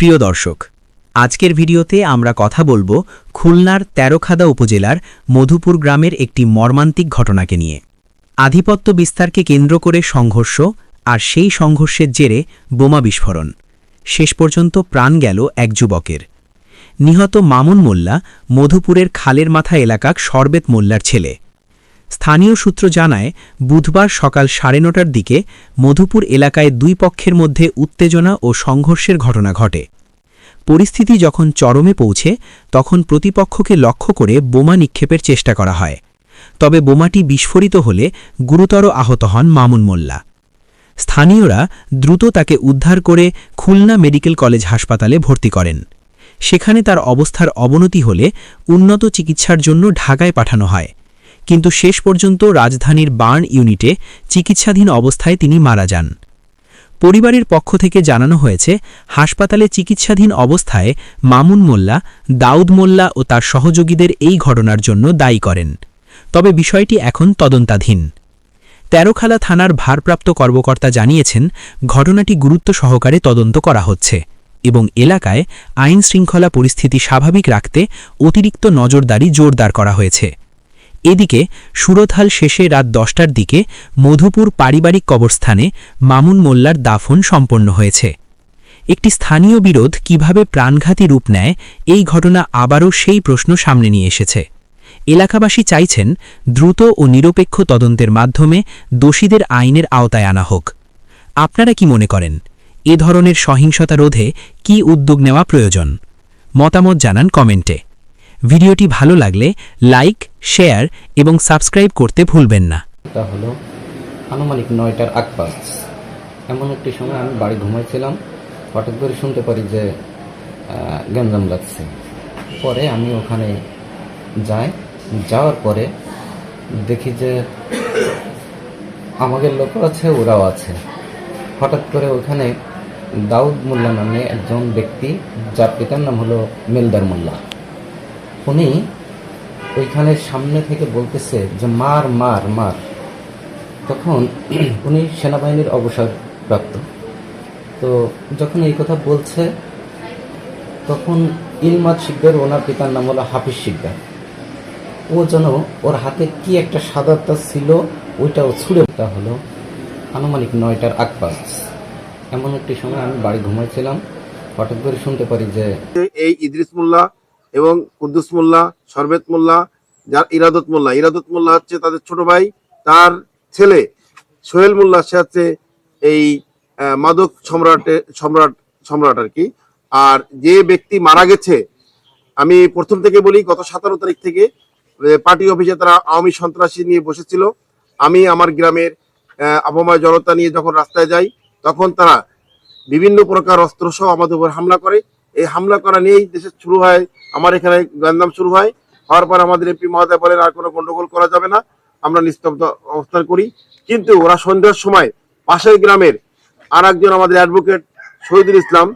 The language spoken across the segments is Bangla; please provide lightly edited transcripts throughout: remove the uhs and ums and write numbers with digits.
প্রিয় দর্শক, আজকের ভিডিওতে আমরা কথা বলবো খুলনার তেরখাদা উপজেলার মধুপুর গ্রামের একটি মর্মান্তিক ঘটনাকে নিয়ে। আধিপত্য বিস্তারকে কেন্দ্র করে সংঘর্ষ, আর সেই সংঘর্ষের জেরে বোমা বিস্ফোরণ। শেষ পর্যন্ত প্রাণ গেল এক যুবকের। নিহত মামুন মোল্লা মধুপুরের খালের মাথা এলাকার শরবেত মোল্লার ছেলে। স্থানীয় সূত্র জানায়, বুধবার সকাল 9:30টার দিকে মধুপুর এলাকায় দুই পক্ষের মধ্যে উত্তেজনা ও সংঘর্ষের ঘটনা ঘটে। পরিস্থিতি যখন চরমে পৌঁছে, তখন প্রতিপক্ষকে লক্ষ্য করে বোমা নিক্ষেপের চেষ্টা করা হয়। তবে বোমাটি বিস্ফোরিত হলে গুরুতর আহত হন মামুন মোল্লা। স্থানীয়রা দ্রুত তাকে উদ্ধার করে খুলনা মেডিকেল কলেজ হাসপাতালে ভর্তি করেন। সেখানে তার অবস্থার অবনতি হলে উন্নত চিকিৎসার জন্য ঢাকায় পাঠানো হয়, কিন্তু শেষ পর্যন্ত রাজধানীর বার্ন ইউনিটে চিকিৎসাধীন অবস্থায় তিনি মারা যান। পরিবারের পক্ষ থেকে জানানো হয়েছে, হাসপাতালে চিকিৎসাধীন অবস্থায় মামুন মোল্লা দাউদ মোল্লা ও তার সহযোগীদের এই ঘটনার জন্য দায়ী করেন। তবে বিষয়টি এখন তদন্তাধীন। তেরখাদা থানার ভারপ্রাপ্ত কর্মকর্তা জানিয়েছেন, ঘটনাটি গুরুত্ব সহকারে তদন্ত করা হচ্ছে এবং এলাকায় আইন শৃঙ্খলা পরিস্থিতি স্বাভাবিক রাখতে অতিরিক্ত নজরদারি জোরদার করা হয়েছে। এদিকে সুরতহাল শেষে রাত 10টার দিকে মধুপুর পারিবারিক কবরস্থানে মামুন মোল্লার দাফন সম্পন্ন হয়েছে। একটি স্থানীয় বিরোধ কিভাবে প্রাণঘাতী রূপ নেয়, এই ঘটনা আবারও সেই প্রশ্ন সামনে নিয়ে এসেছে। এলাকাবাসী চাইছেন দ্রুত ও নিরপেক্ষ তদন্তের মাধ্যমে দোষীদের আইনের আওতায় আনা হোক। আপনারা কি মনে করেন, এ ধরনের সহিংসতা রোধে কি উদ্যোগ নেওয়া প্রয়োজন? মতামত জানান কমেন্টে। ভিডিওটি ভালো লাগলে লাইক, শেয়ার এবং সাবস্ক্রাইব করতে ভুলবেন না। এটা হলো আনুমানিক 9টার আগ-পাশ। এমন একটি সময় আমি বাড়ি ঘুমাইছিলাম, হঠাৎ করে শুনতে পারি যে গ্যাঞ্জাম লাগছে। পরে আমি ওখানে যাওয়ার পরে দেখি যে আমাদের লোকও আছে, ওরাও আছে। হঠাৎ করে ওখানে দাউদ মোল্লা নামে একজন ব্যক্তি, যার পিতার নাম হলো মেলদার মোল্লা, উনি ওইখানে সামনে থেকে বলতেছে যে মার মার মার। তখন উনি সেনাবাহিনীর অবসরপ্রাপ্ত। তো যখন এই কথা বলছে, তখন ইলমাদ শিকদার, ওনার পিতার নাম হলো হাফিজ শিকদার, ও যেন ওর হাতে কি একটা সাদাটা ছিল, ওইটাও ছুঁড়েটা হলো আনুমানিক 9টার আগ-পাশ। এমন একটি সময় আমি বাড়ি ঘুমাইছিলাম, হঠাৎ করে শুনতে পারি যে এই ইদ্রিস মোল্লা এবং কুদ্দুস মোল্লা, শরবেত মোল্লা, যার ইরাদত মোল্লা হচ্ছে তাদের ছোট ভাই, তার ছেলে সোহেল মোল্লা, সে হচ্ছে এই মাদক সম্রাট আর কি। আর যে ব্যক্তি মারা গেছে, আমি প্রথম থেকে বলি, গত 17 তারিখ থেকে পার্টি অফিসে তারা আওয়ামী সন্ত্রাসী নিয়ে বসেছিল। আমি আমার গ্রামের আবহাওয়া জনতা নিয়ে যখন রাস্তায় যাই, তখন তারা বিভিন্ন প্রকার অস্ত্র সহ আমাদের উপর হামলা করে। এই হামলা করা নিয়েই দেশে শুরু হয়, আমার এখানে গ্যাঞ্জাম শুরু হয়। হওয়ার পর আমাদের এমপি মহোদয় বলেন, আর কোনো গন্ডগোল করা যাবে না, আমরা নিস্তব্ধ অবস্থান করি। কিন্তু ওরা সন্ধ্যার সময় পাশের গ্রামের আর একজন আমাদের অ্যাডভোকেট শহীদুল ইসলাম,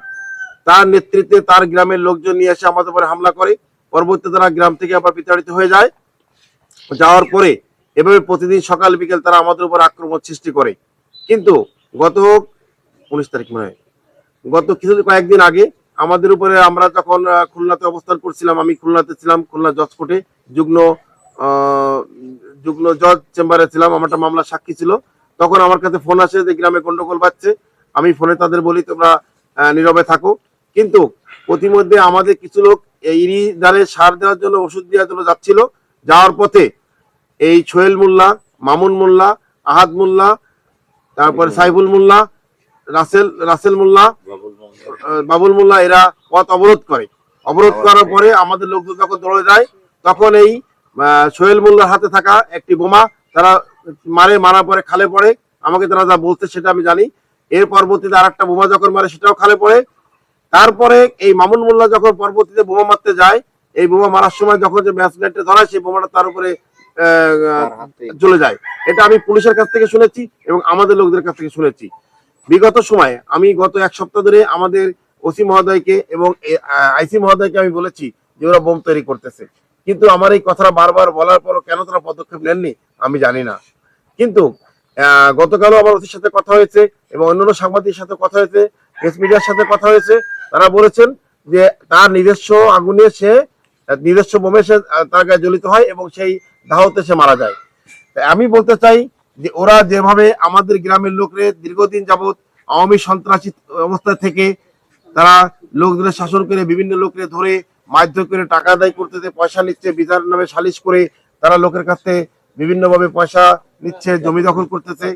তার নেতৃত্বে তার গ্রামের লোকজন নিয়ে এসে আমাদের উপরে হামলা করে। পরবর্তীতে তারা গ্রাম থেকে আবার বিতাড়িত হয়ে যায়। যাওয়ার পরে এভাবে প্রতিদিন সকাল বিকেল তারা আমাদের উপর আক্রমণ সৃষ্টি করে। কিন্তু গত 19 তারিখ মনে হয়, গত কয়েকদিন আগে আমাদের উপরে, আমরা যখন খুলনাতে অবস্থান করছিলাম, আমি খুলনাতে ছিলাম, খুলনা জজ কোর্টে যুগ্ম জজ চেম্বারে ছিলাম, আমার একটা মামলা সাক্ষী ছিল। তখন আমার কাছে ফোন আসে যে গ্রামে গন্ডগোল বাজছে। আমি ফোনে তাদের বলি, তোমরা নীরবে থাকো। কিন্তু প্রতিমধ্যে আমাদের কিছু লোক এই দ্বারে সার দেওয়ার জন্য, ওষুধ দেওয়ার জন্য যাচ্ছিল। যাওয়ার পথে এই সোহেল মোল্লা, মামুন মোল্লা, আহাদ মোল্লা, তারপরে সাইফুল মোল্লা, রাসেল মোল্লা, বাবুল মোল্লা, এরা পথ অবরোধ করে। অবরোধ করার পরে আমাদের লোকজন যখন দৌড়ে যায়, তখন এই সোহেল মোল্লার হাতে থাকা একটি বোমা তারা মারা পরে খালে পড়ে। আমাকে তারা যা বলছে সেটা আমি জানি। এর পরবর্তীতে আর একটা বোমা যখন মারে, সেটাও খালে পড়ে। তারপরে এই মামুন মোল্লা যখন পরবর্তীতে বোমা মারতে যায়, এই বোমা মারার সময় যখন যে ম্যাচ নেটে ধরায়, সেই বোমাটা তার উপরে চলে যায়। এটা আমি পুলিশের কাছ থেকে শুনেছি এবং আমাদের লোকদের কাছ থেকে শুনেছি। বিগত সময়ে আমি গত 1 সপ্তাহ ধরে আমাদের ওসি মহোদয়কে এবং আইসি মহোদয়কে আমি বলেছি যে ওরা বোম তৈরি করতেছে। কিন্তু আমার এই কথাটা বারবার বলার পরও কেন তারা পদক্ষেপ নেননি আমি জানি না। কিন্তু গতকালও আমার ওসির সাথে কথা হয়েছে এবং অন্যান্য সাংবাদিকের সাথে কথা হয়েছে, প্রেস মিডিয়ার সাথে কথা হয়েছে। তারা বলেছেন যে তার নিজস্ব আগুনে সে নিজস্ব বোমে সে তার গায়ে জ্বলিত হয় এবং সেই দাহতে সে মারা যায়। তাই আমি বলতে চাই যে ওরা যেভাবে আমাদের গ্রামের লোকদের দীর্ঘদিন যাবৎ আওয়ামী সন্ত্রাসী অবস্থা থেকে তারা লোকদের শাসন করে বিভিন্ন লোককে ধরে মারধর করে টাকা আদায় করতেছে, পয়সা নিচ্ছে, বিচার নামে সালিশ করে তারা লোকের কাছ থেকে বিভিন্নভাবে পয়সা নিচ্ছে, জমি দখল করতেছে।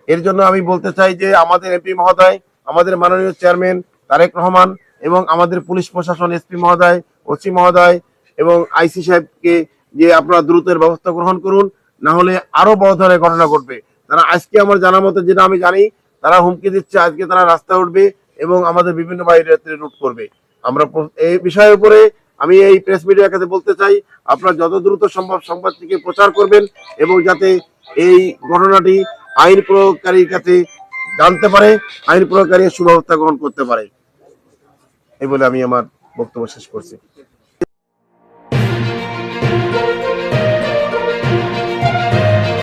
এর জন্য আমি বলতে চাই যে আমাদের এমপি মহোদয়, আমাদের মাননীয় চেয়ারম্যান তারেক রহমান এবং আমাদের পুলিশ প্রশাসন, এসপি মহোদয়, ওসি মহোদয় এবং আইসি সাহেবকে যে আপনারা দ্রুত এর ব্যবস্থা গ্রহণ করুন, না হলে আরো বড় ধরনের ঘটনা ঘটবে। তারা আজকে আমার জানা মতো, যেটা আমি জানি, তারা হুমকি দিচ্ছে আজকে তারা রাস্তায় উঠবে এবং আমাদের বিভিন্ন বাইরে রুট করবে। আমরা এই বিষয়ের উপরে আমি এই প্রেস মিডিয়ার কাছে বলতে চাই, আপনারা যত দ্রুত সম্ভব সংবাদটিকে প্রচার করবেন এবং যাতে এই ঘটনাটি আইন প্রয়োগকারীর কাছে জানতে পারে, আইন প্রয়োগকারী সুব্যবস্থা গ্রহণ করতে পারে। এই বলে আমি আমার বক্তব্য শেষ করছি।